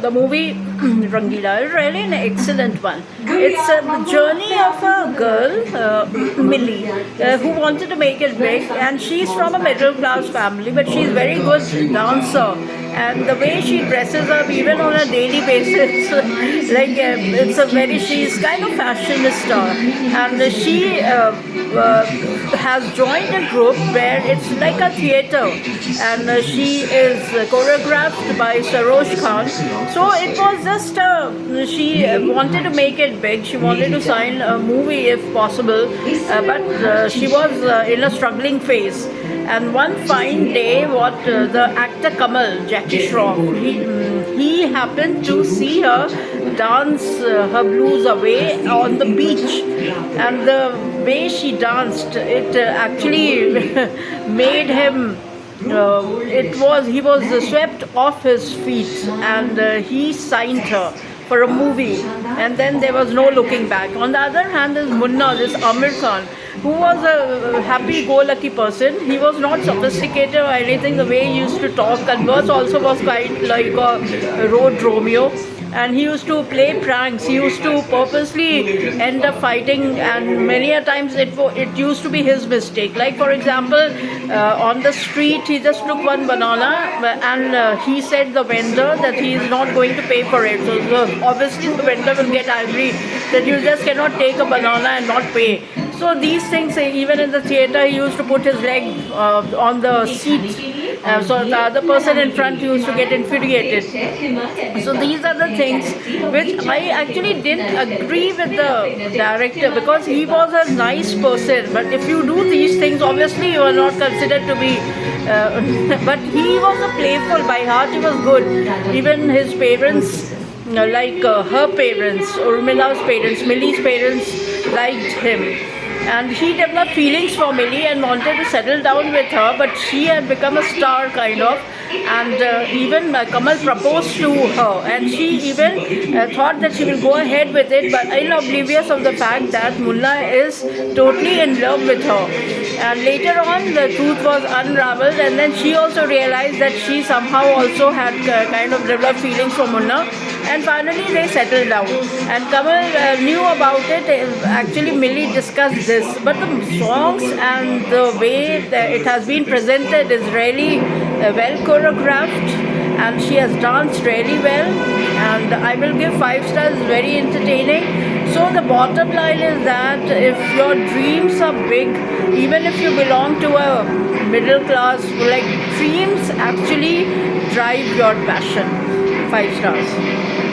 the movie Rangila is really an excellent one. It's the journey of a girl, Millie, who wanted to make it big, and she's from a middle class family, but she's very good dancer. And the way she dresses up, even on a daily basis, it's a very, she's kind of fashionista, and she has joined a group where it's like a theater, and she is choreographed by Saroj Khan. So it was just she wanted to make it big. She wanted to sign a movie if possible, but she was in a struggling phase. And one fine day, the actor Kamal, Jackie Shroff, he happened to see her dance her blues away on the beach, and the way she danced, it actually made him. He was swept off his feet, and he signed her for a movie, and then there was no looking back. On the other hand, is Munna, this Amir Khan, who was a happy-go-lucky person. He was not sophisticated or anything. The way he used to talk, converse also was quite like a road Romeo. And he used to play pranks. He used to purposely end up fighting, and many a times it used to be his mistake. Like for example, on the street, he just took one banana, and he said the vendor that he is not going to pay for it. So obviously the vendor will get angry that you just cannot take a banana and not pay. So these things, even in the theater, he used to put his leg on the seat. So the other person in front used to get infuriated. So these are the things which I actually didn't agree with the director, because he was a nice person. But if you do these things, obviously you are not considered to be. But he was a playful by heart. He was good. Even his parents, like her parents, Urmila's parents, Millie's parents, liked him. And he developed feelings for Millie and wanted to settle down with her, but she had become a star kind of, and even Kamal proposed to her, and she even thought that she will go ahead with it, but oblivious of the fact that Munna is totally in love with her. And later on the truth was unraveled, and then she also realized that she somehow also had kind of developed feelings for Munna, and finally they settled down. And Kamal knew about it. Actually Millie discussed this, but the songs and the way that it has been presented is really well choreographed, and she has danced really well, and I will give 5 stars. Very entertaining. So the bottom line is that if your dreams are big, even if you belong to a middle class, like, dreams actually drive your passion. 5 stars.